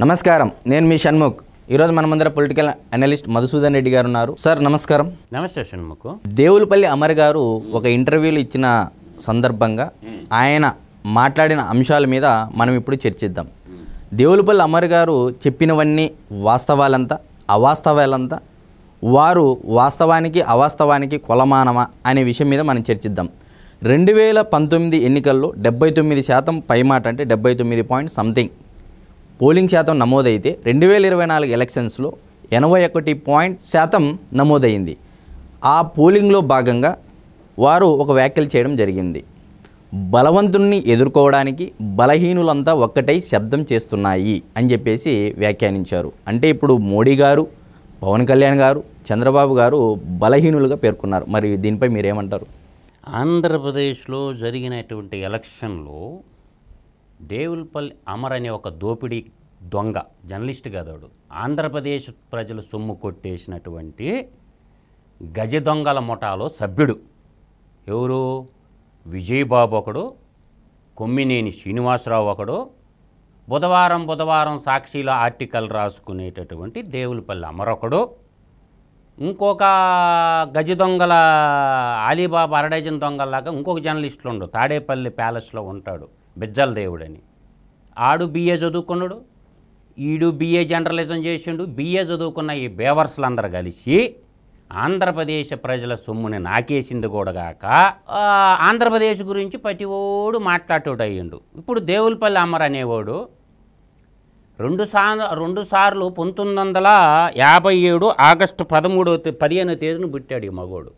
నమస్కారం, నేను మీ షణ్ముఖ్. ఈరోజు మన ముందర పొలిటికల్ అనలిస్ట్ మధుసూదన్ రెడ్డి గారు ఉన్నారు. సార్ నమస్కారం. నమస్తే షణ్ముఖ్. దేవులపల్లి అమర్ గారు ఒక ఇంటర్వ్యూలు ఇచ్చిన సందర్భంగా ఆయన మాట్లాడిన అంశాల మీద మనం ఇప్పుడు చర్చిద్దాం. దేవులపల్లి అమర్ గారు చెప్పినవన్నీ వాస్తవాలంతా అవాస్తవాలంతా, వారు వాస్తవానికి అవాస్తవానికి కొలమానమా అనే విషయం మీద మనం చర్చిద్దాం. 2019 ఎన్నికల్లో 79% పైమాట, అంటే 79 పోలింగ్ శాతం నమోదైతే 2024 ఎలక్షన్స్లో 81% నమోదైంది. ఆ పోలింగ్లో భాగంగా వారు ఒక వ్యాఖ్యలు చేయడం జరిగింది. బలవంతుణ్ణి ఎదుర్కోవడానికి బలహీనులంతా ఒక్కటై శబ్దం చేస్తున్నాయి అని చెప్పేసి వ్యాఖ్యానించారు. అంటే ఇప్పుడు మోడీ గారు, పవన్ కళ్యాణ్ గారు, చంద్రబాబు గారు బలహీనులుగా పేర్కొన్నారు. మరి దీనిపై మీరేమంటారు? ఆంధ్రప్రదేశ్లో జరిగినటువంటి ఎలక్షన్లో దేవులపల్లి అమర్ అనే ఒక దోపిడీ దొంగ, జర్నలిస్ట్ కాదాడు, ఆంధ్రప్రదేశ్ ప్రజలు సొమ్ము కొట్టేసినటువంటి గజ దొంగల ముఠాలో సభ్యుడు. ఎవరు? విజయబాబు ఒకడు, కొమ్మినేని శ్రీనివాసరావు ఒకడు, బుధవారం సాక్షిలో ఆర్టికల్ రాసుకునేటటువంటి దేవులపల్లి అమర్ ఒకడు, ఇంకొక గజ దొంగల అలీబాబా అరడజన్ దొంగల్లాగా ఇంకొక జర్నలిస్టులు ఉండు, తాడేపల్లి ప్యాలెస్లో ఉంటాడు బిజ్జల దేవుడని. ఆడు బిఏ చదువుకున్నాడు, ఈడు బిఏ జర్నలిజం చేసిండు. బిఏ చదువుకున్న ఈ బేవర్స్లందరూ కలిసి ఆంధ్రప్రదేశ్ ప్రజల సొమ్ముని నాకేసింది కూడాగాక ఆంధ్రప్రదేశ్ గురించి ప్రతివాడు మాట్లాడేటోడు అయ్యిండు. ఇప్పుడు దేవులపల్లి అమర్ అనేవాడు రెండు సార్లు 1957 ఆగస్టు 15వ తేదీన పుట్టాడు ఈ మగోడు.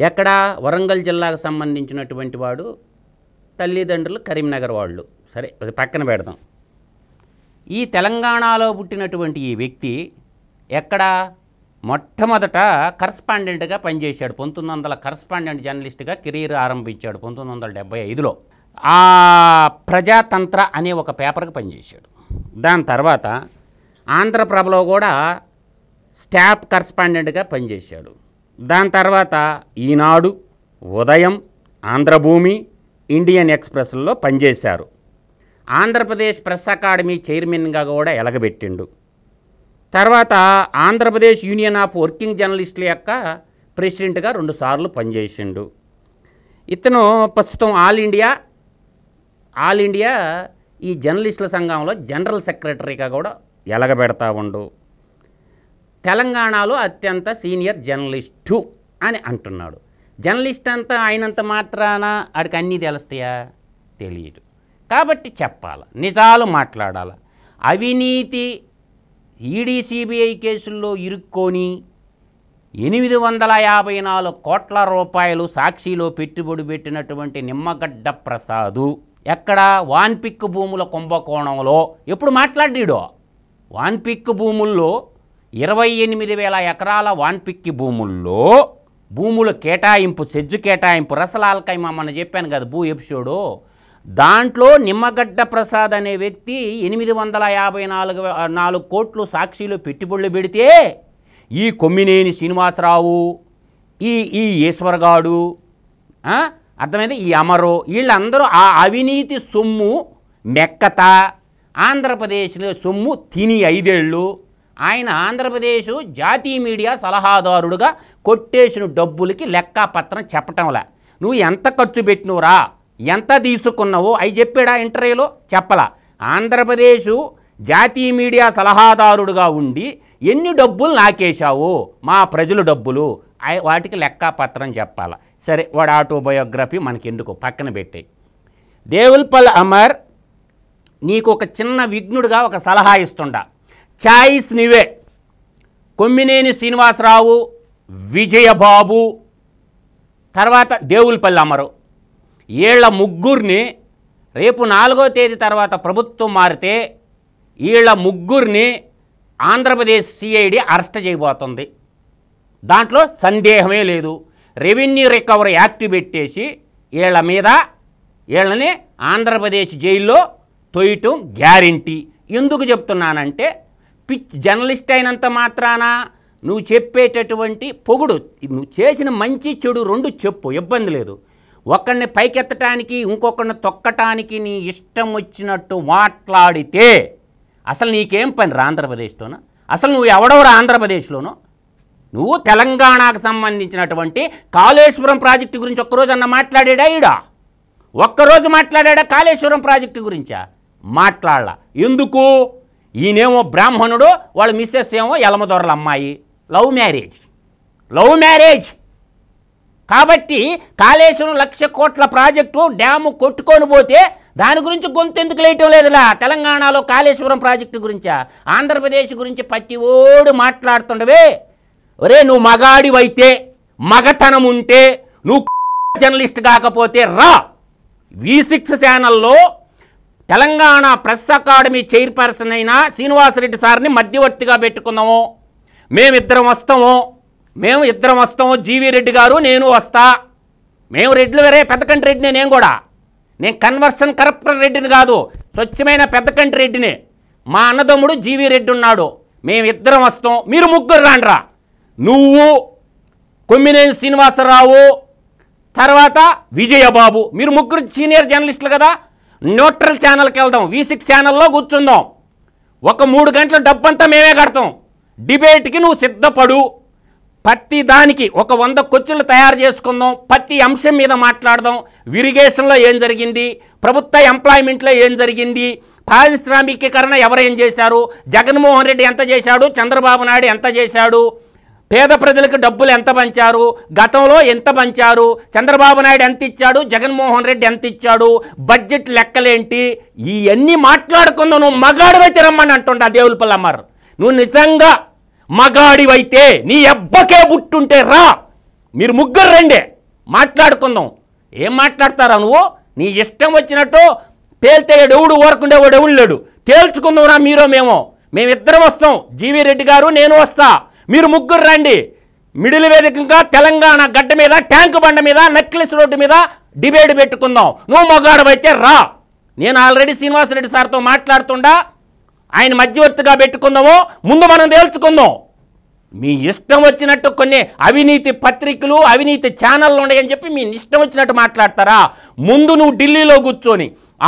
ఎక్కడ? వరంగల్ జిల్లాకు సంబంధించినటువంటి వాడు, తల్లిదండ్రులు కరీంనగర్ వాళ్ళు. సరే, అది పక్కన పెడదాం. ఈ తెలంగాణలో పుట్టినటువంటి ఈ వ్యక్తి ఎక్కడ? మొట్టమొదట కరస్పాండెంట్గా పనిచేశాడు. 1900 కరస్పాండెంట్ జర్నలిస్ట్గా కెరీర్ ఆరంభించాడు 1975లో. ఆ ప్రజాతంత్ర అనే ఒక పేపర్కి పనిచేశాడు. దాని తర్వాత ఆంధ్రప్రభలో కూడా స్టాఫ్ కరస్పాండెంట్గా పనిచేశాడు. దాని తర్వాత ఈనాడు, ఉదయం, ఆంధ్రభూమి, ఇండియన్ ఎక్స్ప్రెస్లో పనిచేశారు. ఆంధ్రప్రదేశ్ ప్రెస్ అకాడమీ చైర్మన్గా కూడా ఎలగబెట్టిండు. తర్వాత ఆంధ్రప్రదేశ్ యూనియన్ ఆఫ్ వర్కింగ్ జర్నలిస్టుల యొక్క ప్రెసిడెంట్గా 2 సార్లు పనిచేసిండు. ఇతను ప్రస్తుతం ఆల్ ఇండియా ఈ జర్నలిస్టుల సంఘంలో జనరల్ సెక్రటరీగా కూడా ఎలగబెడతా ఉండు. తెలంగాణలో అత్యంత సీనియర్ జర్నలిస్టు అని అంటున్నాడు. జర్నలిస్ట్ అంతా అయినంత మాత్రాన ఆడికి అన్నీ తెలుస్తాయా? తెలియదు. కాబట్టి చెప్పాలి, నిజాలు మాట్లాడాలి. అవినీతి ఈడీ సిబిఐ కేసుల్లో ఇరుక్కొని 854 కోట్ల రూపాయలు సాక్షిలో పెట్టుబడి పెట్టినటువంటి నిమ్మగడ్డ ప్రసాదు ఎక్కడ? వాన్పిక్ భూముల కుంభకోణంలో ఎప్పుడు మాట్లాడాడో? వాన్పిక్ భూముల్లో 28,000 ఎకరాల వాన్పిక్ భూముల కేటాయింపు, సెజ్జు కేటాయింపు, రసలాల్ కైమా మన చెప్పాను కదా భూ ఎపిసోడు, దాంట్లో నిమ్మగడ్డ ప్రసాద్ అనే వ్యక్తి 854 కోట్లు సాక్షిలో పెట్టుబడులు పెడితే ఈ కొమ్మినేని శ్రీనివాసరావు, ఈ ఈశ్వర్గాడు, అర్థమైంది, ఈ అమరు, వీళ్ళందరూ ఆ అవినీతి సొమ్ము మెక్కత ఆంధ్రప్రదేశ్లో సొమ్ము తిని 5 ఏళ్ళు ఆయన ఆంధ్రప్రదేశ్ జాతీయ మీడియా సలహాదారుడుగా కొట్టేసిన డబ్బులకి లెక్కపత్రం చెప్పటంలా. నువ్వు ఎంత ఖర్చు పెట్టినవురా, ఎంత తీసుకున్నావు అవి చెప్పాడా ఇంటర్వ్యూలో? చెప్పలా. ఆంధ్రప్రదేశ్ జాతీయ మీడియా సలహాదారుడుగా ఉండి ఎన్ని డబ్బులు నాకేశావు, మా ప్రజల డబ్బులు, వాటికి లెక్కపత్రం చెప్పాలా. సరే, వాడు ఆటోబయోగ్రఫీ మనకెందుకు, పక్కన పెట్టాయి. దేవులపల్లి అమర్ నీకు ఒక చిన్న విఘ్నుడిగా ఒక సలహా ఇస్తుండా. చాయిస్ నీవే. కొమ్మినేని శ్రీనివాసరావు, విజయబాబు, తర్వాత దేవులపల్లి అమరు, వీళ్ళ ముగ్గురిని రేపు 4వ తేదీ తర్వాత ప్రభుత్వం మారితే వీళ్ళ ముగ్గురిని ఆంధ్రప్రదేశ్ సిఐడి అరెస్ట్ చేయబోతుంది. దాంట్లో సందేహమే లేదు. రెవెన్యూ రికవరీ యాక్ట్ పెట్టేసి వీళ్ళని ఆంధ్రప్రదేశ్ జైల్లో తొయ్యటం గ్యారెంటీ. ఎందుకు చెప్తున్నానంటే, జర్నలిస్ట్ అయినంత మాత్రాన నువ్వు చెప్పేటటువంటి పొగుడు, నువ్వు చేసిన మంచి చెడు 2 చెప్పు, ఇబ్బంది లేదు. ఒకరిని పైకెత్తటానికి ఇంకొకరిని తొక్కటానికి నీ ఇష్టం వచ్చినట్టు మాట్లాడితే అసలు నీకేం పని రా ఆంధ్రప్రదేశ్లోనో? అసలు నువ్వు ఎవడవరా ఆంధ్రప్రదేశ్లోనో? నువ్వు తెలంగాణకు సంబంధించినటువంటి కాళేశ్వరం ప్రాజెక్టు గురించి ఒక్కరోజన్నా మాట్లాడాడా? ఒక్కరోజు మాట్లాడా కాళేశ్వరం ప్రాజెక్టు గురించా? మాట్లాడలా. ఎందుకు? ఈయనేమో బ్రాహ్మణుడు, వాళ్ళ మిస్సెస్ ఏమో యలమదొరల అమ్మాయి. లవ్ మ్యారేజ్ కాబట్టి కాళేశ్వరం 1,00,000 కోట్ల ప్రాజెక్టు డ్యాము కొట్టుకొని పోతే దాని గురించి గొంతు ఎందుకు లేయటం లేదులా? తెలంగాణలో కాళేశ్వరం ప్రాజెక్టు గురించా? ఆంధ్రప్రదేశ్ గురించి ప్రతి ఓడు మాట్లాడుతుండవే. ఒరే, నువ్వు మగాడివైతే, మగతనం ఉంటే, నువ్వు జర్నలిస్ట్ కాకపోతే రా V6 ఛానల్లో తెలంగాణ ప్రెస్ అకాడమీ చైర్పర్సన్ అయిన శ్రీనివాసరెడ్డి సార్ని మధ్యవర్తిగా పెట్టుకుందాము. మేమిద్దరం వస్తాము. జీవీ రెడ్డి గారు, నేను వస్తా. మేము రెడ్లు వేరే, పెద్దకంటి రెడ్డిని. నేను కన్వర్షన్ కరప్టర్ రెడ్డిని కాదు, స్వచ్ఛమైన పెద్దకంటి రెడ్డిని. మా అన్నదమ్ముడు జీవీ రెడ్డి ఉన్నాడు. మేమిద్దరం వస్తాం, మీరు ముగ్గురు రాండ్రా. నువ్వు, కొమ్మినేని శ్రీనివాసరావు, తర్వాత విజయబాబు, మీరు ముగ్గురు సీనియర్ జర్నలిస్టులు కదా. న్యూట్రల్ ఛానల్కి వెళ్దాం, V6 ఛానల్లో కూర్చుందాం. ఒక 3 గంటల డబ్బంతా మేమే కడతాం. డిబేట్కి నువ్వు సిద్ధపడు. ప్రతి దానికి ఒక 100 క్వశ్చన్లు తయారు చేసుకుందాం. ప్రతి అంశం మీద మాట్లాడదాం. ఇరిగేషన్లో ఏం జరిగింది, ప్రభుత్వ ఎంప్లాయ్మెంట్లో ఏం జరిగింది, పారిశ్రామికీకరణ ఎవరేం చేశారు, జగన్మోహన్ రెడ్డి ఎంత చేశాడు, చంద్రబాబు నాయుడు ఎంత చేశాడు, పేద ప్రజలకు డబ్బులు ఎంత పంచారు, గతంలో ఎంత పంచారు, చంద్రబాబు నాయుడు ఎంత ఇచ్చాడు, జగన్మోహన్ రెడ్డి ఎంత ఇచ్చాడు, బడ్జెట్ లెక్కలేంటి, ఇవన్నీ మాట్లాడుకుందాం. నువ్వు మగాడివైతే రమ్మని అంటుండ దేవులపల్లి అమ్మారు. నువ్వు నిజంగా మగాడివైతే, నీ అబ్బకే బుట్టుంటే రా. మీరు ముగ్గురు రండి, మాట్లాడుకుందాం. ఏం మాట్లాడతారా నువ్వు? నీ ఇష్టం వచ్చినట్టు తేల్తే ఎవడు ఊరకుండేవాడు ఎవడు లేడు. తేల్చుకుందాం రా, మేమిద్దరం వస్తాం. జీవీ రెడ్డి గారు, నేను వస్తా. మీరు ముగ్గురు రండి. మిడిల్ వేదికగా తెలంగాణ గడ్డ మీద, ట్యాంక్ బండ మీద, నెక్లెస్ రోడ్డు మీద డిబేట్ పెట్టుకుందాం. నువ్వు మగాడవైతే రా. నేను ఆల్రెడీ శ్రీనివాసరెడ్డి సార్తో మాట్లాడుతుండా, ఆయన మధ్యవర్తిగా పెట్టుకుందాము. ముందు మనం తేల్చుకుందాం. మీ ఇష్టం వచ్చినట్టు కొన్ని అవినీతి పత్రికలు, అవినీతి ఛానళ్ళు ఉన్నాయని చెప్పి మీ ఇష్టం వచ్చినట్టు మాట్లాడతారా? ముందు నువ్వు ఢిల్లీలో కూర్చొని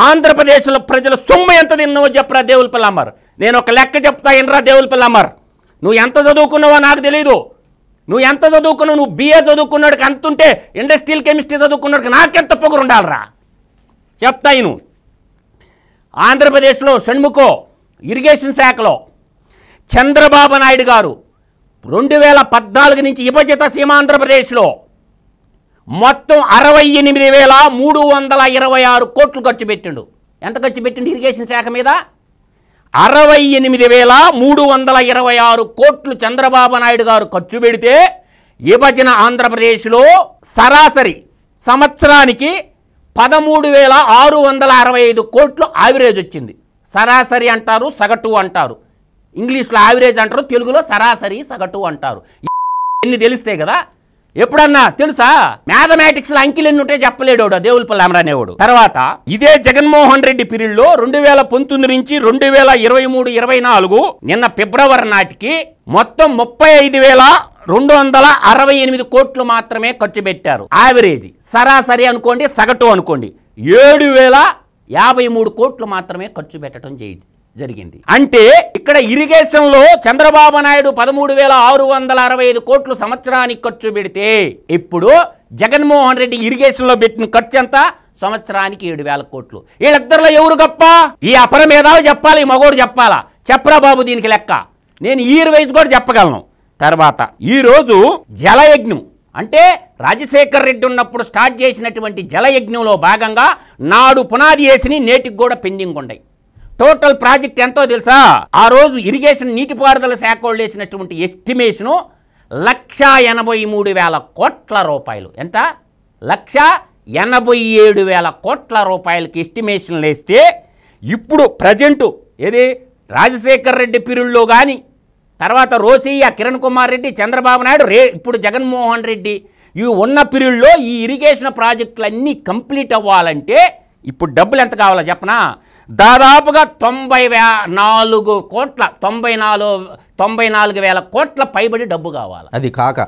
ఆంధ్రప్రదేశ్లో ప్రజల సొమ్ము ఎంత తిన్నావో చెప్పరా దేవులపల్లి అమ్మారు. నేను ఒక లెక్క చెప్తా ఎనరా దేవులపల్లి అమ్మారు. నువ్వు ఎంత చదువుకున్నావో నాకు తెలీదు. నువ్వు ఎంత చదువుకున్నావు? నువ్వు BA చదువుకున్నాడికి అంతుంటే ఇండస్ట్రియల్ కెమిస్ట్రీ చదువుకున్నాడికి నాకెంత పొగరు ఉండాలరా? చెప్తా. నువ్వు ఆంధ్రప్రదేశ్లో షణ్ముఖో ఇరిగేషన్ శాఖలో చంద్రబాబు నాయుడు గారు 2014 నుంచి విభజిత సీమాంధ్రప్రదేశ్లో మొత్తం 68,326 కోట్లు ఖర్చు పెట్టిండు. ఎంత ఖర్చు పెట్టిండు ఇరిగేషన్ శాఖ మీద? 68,326 కోట్లు చంద్రబాబు నాయుడు గారు ఖర్చు పెడితే విభజన ఆంధ్రప్రదేశ్లో సరాసరి సంవత్సరానికి 13,665 కోట్లు యావరేజ్ వచ్చింది. సరాసరి అంటారు, సగటు అంటారు. ఇంగ్లీష్లో యావరేజ్ అంటారు, తెలుగులో సరాసరి సగటు అంటారు. ఎన్ని తెలిస్తే కదా. ఎప్పుడన్నా తెలుసా? మ్యాథమెటిక్స్లో అంకెలు ఎన్ని ఉంటే చెప్పలేడు దేవులపల్లి అమరానేవాడు. తర్వాత ఇదే జగన్మోహన్ రెడ్డి పీరియడ్లో 2019 నుంచి 2023-24 నిన్న ఫిబ్రవరి నాటికి మొత్తం 35,268 కోట్లు మాత్రమే ఖర్చు పెట్టారు. యావరేజ్ సరాసరి అనుకోండి, సగటు అనుకోండి. 7,053 కోట్లు మాత్రమే ఖర్చు పెట్టడం జరిగింది. అంటే ఇక్కడ ఇరిగేషన్లో చంద్రబాబు నాయుడు 13,665 కోట్లు సంవత్సరానికి ఖర్చు పెడితే ఇప్పుడు జగన్మోహన్ రెడ్డి ఇరిగేషన్లో పెట్టిన ఖర్చు ఎంత? సంవత్సరానికి 7,000 కోట్లు. వీళ్ళిద్దరిలో ఎవరు గొప్ప? ఈ అపర మేధావి చెప్పాలి, ఈ మగోడు చెప్పాలా? చెప్పరా బాబు దీనికి లెక్క. నేను ఇయర్ వైజ్ కూడా చెప్పగలను. తర్వాత ఈరోజు జలయజ్ఞం అంటే రాజశేఖర్ రెడ్డి ఉన్నప్పుడు స్టార్ట్ చేసినటువంటి జలయజ్ఞంలో భాగంగా నాడు పునాది వేసి నేటికి కూడా పెండింగ్ ఉన్నాయి. టోటల్ ప్రాజెక్ట్ ఎంతో తెలుసా? ఆ రోజు ఇరిగేషన్ నీటిపారుదల శాఖ వాళ్ళు వేసినటువంటి ఎస్టిమేషను 1,83,000 కోట్ల రూపాయలు. ఎంత? 1,87,000 కోట్ల రూపాయలకి ఎస్టిమేషన్లు వేస్తే ఇప్పుడు ప్రజెంటు ఏది రాజశేఖర్ రెడ్డి పీరియడ్లో కానీ, తర్వాత రోసయ్య, కిరణ్ కుమార్ రెడ్డి, చంద్రబాబు నాయుడు, ఇప్పుడు జగన్మోహన్ రెడ్డి ఈ ఉన్న పీరియడ్లో ఈ ఇరిగేషన్ ప్రాజెక్టులన్నీ కంప్లీట్ అవ్వాలంటే ఇప్పుడు డబ్బులు ఎంత కావాలో చెప్పనా? దాదాపుగా 94,000 కోట్ల పైబడి డబ్బు కావాలి. అది కాక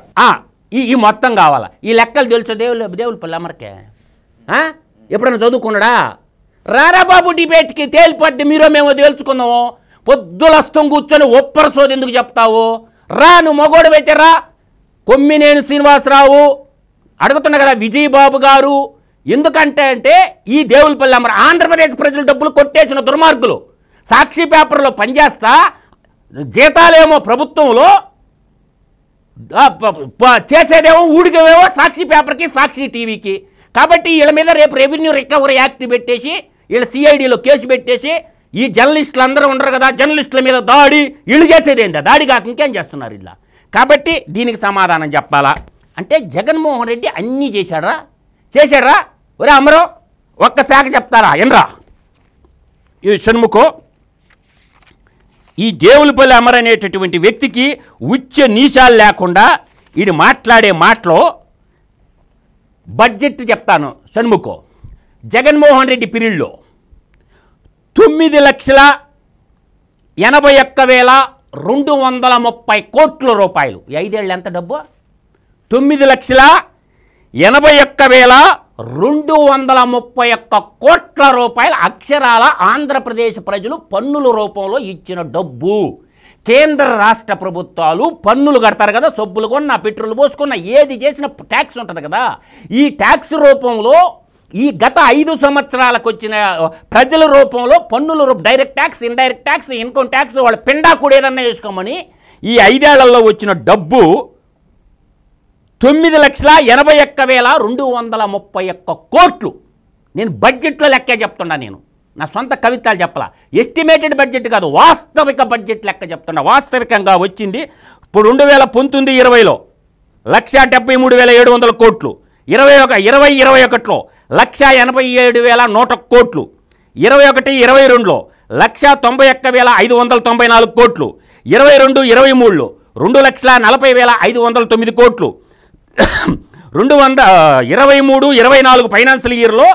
ఈ మొత్తం కావాలా? ఈ లెక్కలు తెలుసు దేవులపల్లి అమరకే? ఎప్పుడైనా చదువుకున్నాడా? రారా బాబు డిబేట్కి తేలిపోద్ది, మీరో మేము తేల్చుకుందాము. పొద్దులస్తం కూర్చొని ఒప్పర సోది ఎందుకు చెప్తావు? రా, నువ్వు మగోడు అయితే రా. కొమ్మినేని శ్రీనివాసరావు అడుగుతున్నా కదా, విజయబాబు గారు ఎందుకంటే అంటే ఈ దేవులపల్లి అమర ఆంధ్రప్రదేశ్ ప్రజల డబ్బులు కొట్టేసిన దుర్మార్గులు. సాక్షి పేపర్లో పనిచేస్తా జీతాలేమో ప్రభుత్వంలో, చేసేదేమో ఊడికేమో సాక్షి పేపర్కి, సాక్షి టీవీకి. కాబట్టి వీళ్ళ మీద రేపు రెవెన్యూ రికవరీ యాక్ట్ పెట్టేసి, వీళ్ళ సిఐడిలో కేసు పెట్టేసి, ఈ జర్నలిస్టులు అందరూ ఉండరు కదా, జర్నలిస్టుల మీద దాడి, వీళ్ళు చేసేది ఏంటో దాడి కాక ఇంకేం చేస్తున్నారు ఇలా. కాబట్టి దీనికి సమాధానం చెప్పాలా అంటే జగన్మోహన్ రెడ్డి అన్నీ చేశాడా? ఒరే అమరో ఒక్క శాఖ చెప్తారా ఎన్రా? ఈ షణ్ముఖో, ఈ దేవులపల్లి అమర్ అనేటటువంటి వ్యక్తికి ఉచ్చ నీశాలు లేకుండా ఈడు మాట్లాడే మాటలో బడ్జెట్ చెప్తాను షణ్ముఖో. జగన్మోహన్ రెడ్డి పీరియడ్లో 9,81,230 కోట్ల రూపాయలు. 5 ఏళ్ళు ఎంత డబ్బు? 9,81,231 కోట్ల రూపాయలు అక్షరాల ఆంధ్రప్రదేశ్ ప్రజలు పన్నుల రూపంలో ఇచ్చిన డబ్బు. కేంద్ర రాష్ట్ర ప్రభుత్వాలు పన్నులు కడతారు కదా, సబ్బులు కొన్న, పెట్రోల్ పోసుకున్న, ఏది చేసిన ట్యాక్స్ ఉంటుంది కదా. ఈ ట్యాక్స్ రూపంలో ఈ గత 5 సంవత్సరాలకు వచ్చిన ప్రజల రూపంలో పన్నుల direct tax, indirect tax, income tax, వాళ్ళ పిండా కూడా ఏదన్నా వేసుకోమని ఈ 5 ఏళ్లలో వచ్చిన డబ్బు 9,81,231 కోట్లు. నేను బడ్జెట్లో లెక్కే చెప్తున్నా, నేను నా సొంత కవితలు చెప్పలా, ఎస్టిమేటెడ్ బడ్జెట్ కాదు, వాస్తవిక బడ్జెట్ లెక్క చెప్తున్నా. వాస్తవికంగా వచ్చింది ఇప్పుడు 2019-20లో 1,73,700 కోట్లు, 2021లో 1,87,101 కోట్లు, 21-22లో 1,91,594 కోట్లు, 22-23లో 2,40,509 కోట్లు, 23-24 ఫైనాన్షియల్ ఇయర్లో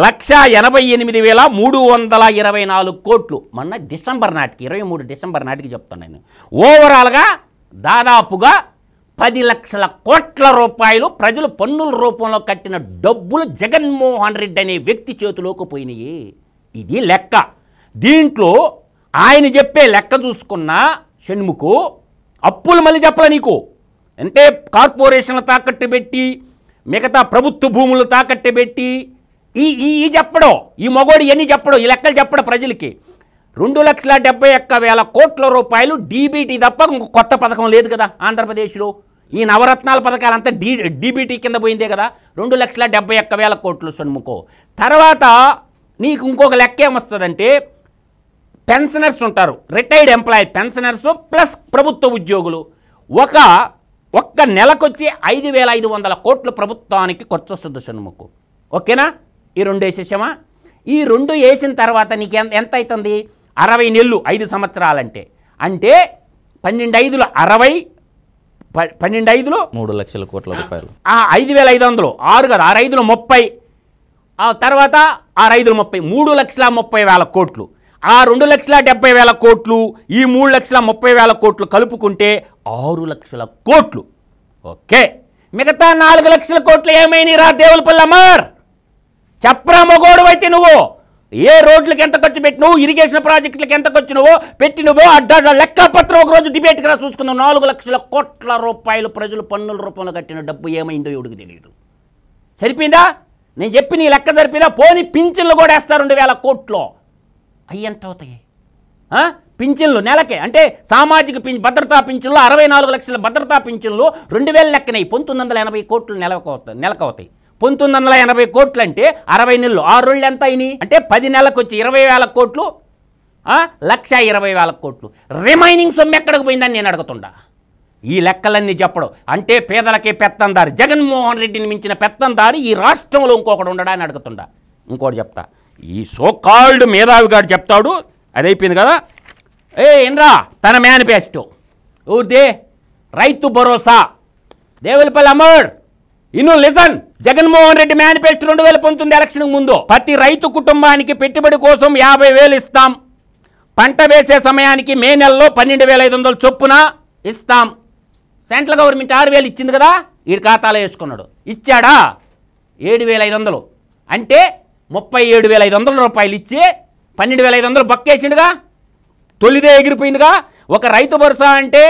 1,88,324 కోట్లు. మొన్న డిసెంబర్ నాటికి 23 డిసెంబర్ నాటికి చెప్తాను నేను. ఓవరాల్గా దాదాపుగా 10 లక్షల కోట్ల రూపాయలు ప్రజలు పన్నుల రూపంలో కట్టిన డబ్బులు జగన్మోహన్ రెడ్డి అనే వ్యక్తి చేతిలోకి పోయినాయి. ఇది లెక్క. దీంట్లో ఆయన చెప్పే లెక్క చూసుకున్న షణ్ముఖు అప్పులు మళ్ళీ చెప్పలే నీకు. అంటే కార్పొరేషన్లు తాకట్టు పెట్టి, మిగతా ప్రభుత్వ భూములు తాకట్టు పెట్టి ఈ చెప్పడం, ఈ మగోడు ఇవన్నీ చెప్పడం, ఈ లెక్కలు చెప్పడం ప్రజలకి. 2,71,000 కోట్ల రూపాయలు డీబీటీ తప్ప ఇంకో కొత్త పథకం లేదు కదా ఆంధ్రప్రదేశ్లో. ఈ నవరత్నాల పథకాలంతా డీబీటీ కింద పోయిందే కదా. 2,71,000 కోట్లు షణ్ముఖో. తర్వాత నీకు ఇంకొక లెక్క ఏమొస్తుందంటే, పెన్షనర్స్ ఉంటారు, రిటైర్డ్ ఎంప్లాయీ పెన్షనర్స్ ప్లస్ ప్రభుత్వ ఉద్యోగులు, ఒక్క నెలకొచ్చి 5,500 కోట్లు ప్రభుత్వానికి ఖర్చు వస్తుంది షణ్ముఖు. ఓకేనా? ఈ 2 వేసేసామా? ఈ 2 వేసిన తర్వాత నీకు ఎంత అవుతుంది? 60 నెలలు, 5 సంవత్సరాలంటే అంటే 12/5 60, 12/5 3 లక్షల కోట్ల రూపాయలు. 5,500, 6 కదా, 6/5 30, తర్వాత 6/5 30, 3,30,000 కోట్లు. ఆ 2,70,000 కోట్లు, ఈ 3,30,000 కోట్లు కలుపుకుంటే 6 లక్షల కోట్లు. ఓకే, మిగతా 4 లక్షల కోట్లు ఏమైనా రా దేవులపల్లి అమర్? చెప్పరా మగోడు అయితే నువ్వు. ఏ రోడ్లకి ఎంత ఖర్చు పెట్టినవు, ఇరిగేషన్ ప్రాజెక్టులకి ఎంత ఖర్చునువో పెట్టినవో అడ్డా లెక్కపత్రం ఒకరోజు డిబేట్గా చూసుకుందాం. 4 లక్షల కోట్ల రూపాయలు ప్రజలు పన్నుల రూపంలో కట్టిన డబ్బు ఏమైందో ఎవడికి తెలియదు. సరిపోయిందా? నేను చెప్పి నీ లెక్క సరిపోయిందా? పోనీ పింఛన్లు కూడా వేస్తారు 2,000 కోట్లు. అవి ఎంత అవుతాయి? పింఛన్లు నెలకే అంటే సామాజిక భద్రతా పింఛన్లు 64 లక్షల భద్రతా పింఛన్లు 2,000 లెక్కనవి 1980 కోట్లు నెలకు అవుతాయి. 1980 కోట్లు అంటే 60 నెలలు, 6 రోజులు ఎంత అయినాయి అంటే 10 నెలలకు వచ్చి 20,000 కోట్లు, 1,20,000 కోట్లు. రిమైనింగ్ సొమ్ము ఎక్కడికి పోయిందని నేను అడుగుతుండా. ఈ లెక్కలన్నీ చెప్పడం అంటే పేదలకే పెత్తందారి, జగన్మోహన్ రెడ్డిని మించిన పెత్తందారి ఈ రాష్ట్రంలో ఇంకొకటి ఉండడా అని అడుగుతుండా. ఇంకోటి చెప్తా, ఈ సోకాల్డ్ మేధావి గారు చెప్తాడు, అది అయిపోయింది కదా. ఎన్రా తన మేనిఫెస్టో ఊరిదే రైతు భరోసా. దేవులపల్లి అమర్ ఇను listen. Jaganmohan Reddy manifesto 2019 election ముందు ప్రతి రైతు కుటుంబానికి పెట్టుబడి కోసం 50,000 ఇస్తాం. పంట వేసే సమయానికి మే నెలలో 12,500 చొప్పున ఇస్తాం. సెంట్రల్ గవర్నమెంట్ 6,000 ఇచ్చింది కదా, వీడి ఖాతాలో వేసుకున్నాడు. ఇచ్చాడా? 7,500 అంటే 37,500 రూపాయలు ఇచ్చి 12,500 బక్కేసిండుగా. తొలిదే ఎగిరిపోయిందిగా. ఒక రైతు భరోసా అంటే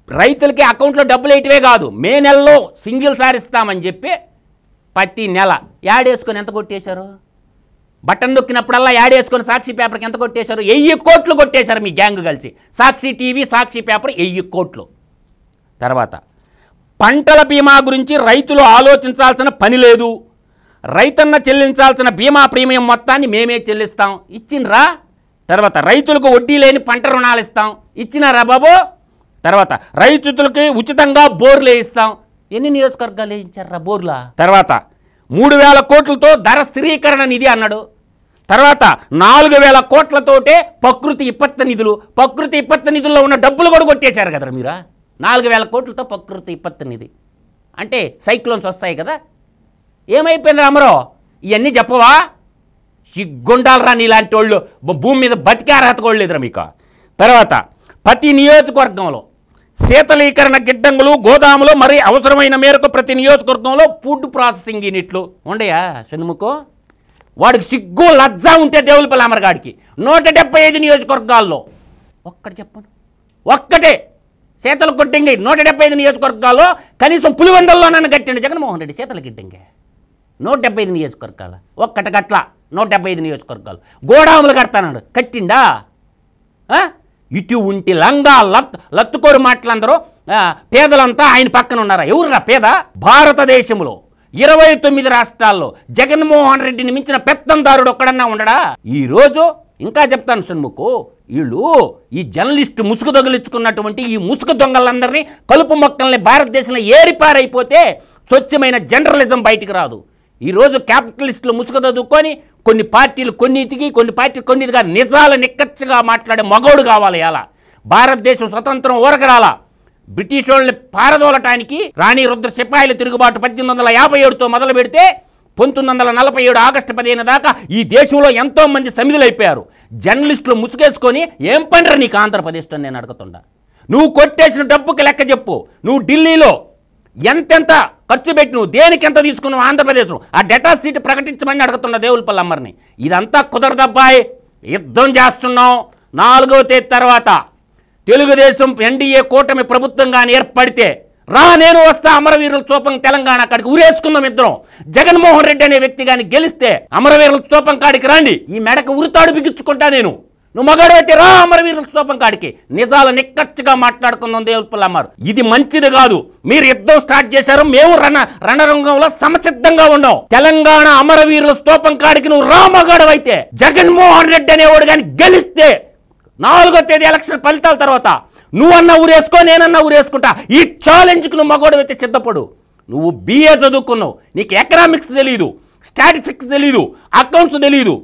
రైతులకి అకౌంట్లో డబ్బులు వేయటమే కాదు, మే నెలలో సింగిల్ సారి ఇస్తామని చెప్పి ప్రతి నెల యాడేసుకొని ఎంత కొట్టేశారు? బటన్ నొక్కినప్పుడల్లా యాడేసుకొని సాక్షి పేపర్కి ఎంత కొట్టేశారు? 1000 కోట్లు కొట్టేశారు మీ గ్యాంగ్ కలిసి. సాక్షి టీవీ, సాక్షి పేపర్ 1000 కోట్లు. తర్వాత పంటల బీమా గురించి రైతులు ఆలోచించాల్సిన పని లేదు, రైతన్న చెల్లించాల్సిన బీమా ప్రీమియం మొత్తాన్ని మేమే చెల్లిస్తాం, ఇచ్చిండ్రా. తర్వాత రైతులకు వడ్డీ లేని పంట రుణాలు ఇస్తాం, ఇచ్చినారా బాబు. తర్వాత రైతులకి ఉచితంగా బోర్లు వేయిస్తాం. ఎన్ని నియోజకవర్గాలు వేయించారా బోర్లా? తర్వాత 3000 కోట్లతో ధర స్థిరీకరణ నిధి అన్నాడు. తర్వాత 4000 కోట్లతోటే ప్రకృతి విపత్తు నిధులు. ప్రకృతి విపత్తు నిధుల్లో ఉన్న డబ్బులు కూడా కొట్టేశారు కదా మీరా. 4000 కోట్లతో ప్రకృతి విపత్తు నిధి అంటే సైక్లోన్స్ వస్తాయి కదా. ఏమైపోయింది అమరో? ఇవన్నీ చెప్పవా? సిగ్గుండాలరా నీలాంటి వాళ్ళు, భూమి మీద బతికే అర్హత కూడా లేదురా మీకు. తర్వాత ప్రతి నియోజకవర్గంలో శీతలీకరణ గిడ్డంగులు, గోదాములు మరి అవసరమైన మేరకు ప్రతి నియోజకవర్గంలో ఫుడ్ ప్రాసెసింగ్ యూనిట్లు ఉండయా? షణ్ముఖు వాడికి సిగ్గు లజ్జ ఉంటే దేవులపల్లి అమరగాడికి 175 నియోజకవర్గాల్లో ఒక్కటి చెప్పను, ఒక్కటే శీతల గిడ్డంగి 175 నియోజకవర్గాల్లో కనీసం పులివెందల్లో నన్ను కట్టిండు జగన్మోహన్ రెడ్డి. శీతల గిడ్డంగి 175 నియోజకవర్గాల ఒక్కటి గట్ల 175 నియోజకవర్గాలు. గోడాములు కడతాడు, కట్టిండా? ఇటు ఉంటి లంగా లత్తుకోరు మాటలందరూ పేదలంతా ఆయన పక్కన ఉన్నారా? ఎవరురా పేద? భారతదేశంలో 29 రాష్ట్రాల్లో జగన్మోహన్ రెడ్డిని మించిన పెత్తందారుడు ఒక్కడన్నా ఉండడా? ఈరోజు ఇంకా చెప్తాను షణ్ముఖు, వీళ్ళు ఈ జర్నలిస్టు ముసుగు తగిలించుకున్నటువంటి ఈ ముసుగు దొంగలందరినీ, కలుపు మొక్కల్ని భారతదేశంలో ఏరిపారైపోతే స్వచ్ఛమైన జర్నలిజం బయటికి రాదు. ఈరోజు క్యాపిటలిస్టులు ముసుగు చదువుకొని కొన్ని పార్టీలు కొన్నిటికి, కొన్ని పార్టీలు కొన్నిటిగా నిజాలు నిక్కచ్చిగా మాట్లాడే మగోడు కావాలి. అలా భారతదేశం స్వతంత్రం ఊరకరాలా. బ్రిటిష్ వాళ్ళని పారదోలటానికి రాణి రుద్ర సిపాయిల తిరుగుబాటు 1857తో మొదలు పెడితే 1947 ఆగస్టు 15 దాకా ఈ దేశంలో ఎంతోమంది సమిధులైపోయారు. జర్నలిస్టులు ముసుగేసుకొని ఏం పండ్రా నీకు ఆంధ్రప్రదేశ్లో నేను అడుగుతుండా. నువ్వు కొట్టేసిన డబ్బుకి లెక్క చెప్పు. నువ్వు ఢిల్లీలో ఎంతెంత ఖర్చు పెట్టి నువ్వు దేనికి ఎంత తీసుకున్నావు ఆంధ్రప్రదేశ్లో? ఆ డేటా షీట్ ప్రకటించమని అడుగుతున్న దేవులపల్లి అమ్మర్ని. ఇదంతా కుదరదబ్బాయి, యుద్ధం చేస్తున్నాం. 4వ తేదీ తర్వాత తెలుగుదేశం ఎన్డీఏ కూటమి ప్రభుత్వంగానే ఏర్పడితే రా, నేను వస్తా అమరవీరుల స్తూపం తెలంగాణ కాడికి ఊరేసుకుందాం ఇద్దరం. జగన్మోహన్ రెడ్డి అనే వ్యక్తి కానీ గెలిస్తే అమరవీరుల స్తూపం కాడికి రండి, ఈ మెడకు ఉరితాడు బిగించుకుంటా నేను. నువ్వు మగాడు అయితే రా అమరవీరుల స్తూపం కాడికి, నిజాలు నిక్కచ్చిగా మాట్లాడుకుందాం దేవులపల్లి అమ్మారు. ఇది మంచిది కాదు. మీరు యుద్ధం స్టార్ట్ చేశారు, మేము రణరంగంలో సమసిద్ధంగా ఉన్నాం. తెలంగాణ అమరవీరుల స్తూపం కాడికి నువ్వు రా మగాడు అయితే. జగన్మోహన్ రెడ్డి అనేవాడు కానీ గెలిస్తే 4వ తేదీ ఎలక్షన్ ఫలితాల తర్వాత నువ్వన్నా ఊరేసుకో, నేనన్నా ఊరేసుకుంటా. ఈ ఛాలెంజ్కి నువ్వు మగోడు అయితే సిద్ధపడు. నువ్వు BA చదువుకున్నావు, నీకు ఎకనామిక్స్ తెలీదు, స్టాటిస్టిక్స్ తెలీదు, అకౌంట్స్ తెలీదు.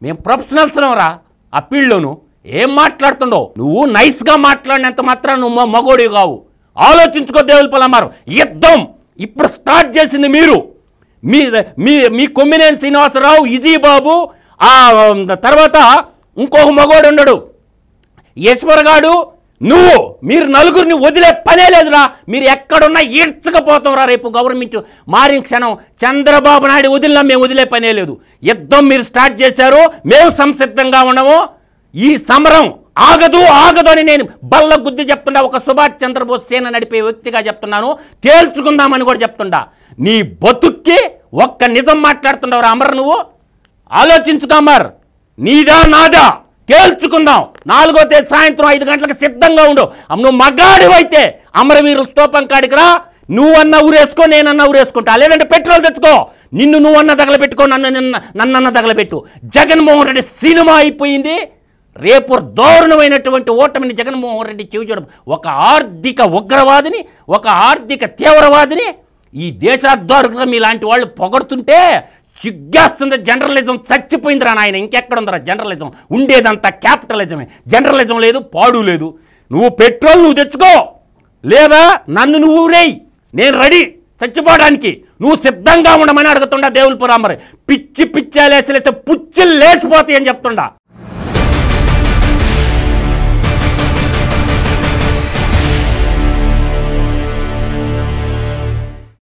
మేము ప్రొఫెషనల్స్ రా ఆ ఫీల్డ్లోను. ఏం మాట్లాడుతుండవు నువ్వు? నైస్గా మాట్లాడినంత మాత్రం నువ్వు మగోడి కావు. ఆలోచించుకో దేవులపల్లి అమ్మారు. యుద్ధం ఇప్పుడు స్టార్ట్ చేసింది మీరు. మీ కొమ్మినేని శ్రీనివాసరావు, ఇజీబాబు, ఆ తర్వాత ఇంకొక మగోడు ఉండడు ఈశ్వర్గాడు, మీరు నలుగురిని వదిలే పనే లేదురా. మీరు ఎక్కడున్నా ఈడ్చకపోతావురా. రేపు గవర్నమెంట్ మారిన క్షణం చంద్రబాబు నాయుడు వదిలినా మేము వదిలే పనే లేదు. యుద్ధం మీరు స్టార్ట్ చేశారు, మేము సంసిద్ధంగా ఉన్నాము. ఈ సమరం ఆగదు అని నేను బల్ల గుద్ది చెప్తున్నా. ఒక సుభాష్ చంద్రబోస్ సేన నడిపే వ్యక్తిగా చెప్తున్నాను. తేల్చుకుందామని కూడా చెప్తుండా. నీ బతుక్కి ఒక్క నిజం మాట్లాడుతున్నావురా అమర్. నువ్వు ఆలోచించుకో అమర్, నీదా నాదా తేల్చుకుందాం. 4వ తేదీ సాయంత్రం 5 గంటలకు సిద్ధంగా ఉండు. నువ్వు మగాడివైతే అమరవీరుల స్తూపం కాడికి రా. నువ్వన్నా ఊరేసుకో, నేనన్నా ఊరేసుకుంటా. లేదంటే పెట్రోల్ తెచ్చుకో. నువ్వన్నా తగలబెట్టుకో, నన్నన్నా తగలబెట్టు. జగన్మోహన్ రెడ్డి సినిమా అయిపోయింది. రేపు దారుణమైనటువంటి ఓటమిని జగన్మోహన్ రెడ్డి చూచడం. ఒక ఆర్థిక ఉగ్రవాదిని, ఒక ఆర్థిక తీవ్రవాదిని ఈ దేశాధ్వారులుగా మీలాంటి వాళ్ళు పొగడుతుంటే సిగ్గేస్తుంది. జర్నలిజం చచ్చిపోయిందిరా నాయన. ఇంకెక్కడుందిరా జర్నలిజం? ఉండేదంతా క్యాపిటలిజమే. జర్నలిజం లేదు, పాడు లేదు. నువ్వు పెట్రోల్ నువ్వు తెచ్చుకో, లేదా నన్ను నువ్వు రేయ్, నేను రెడీ చచ్చిపోవడానికి. నువ్వు సిద్ధంగా ఉండమని అడుగుతుండా దేవులపల్లి అమ్మారు. పిచ్చి లేసలేస్తే పుచ్చిలు లేచిపోతాయి అని చెప్తుండా.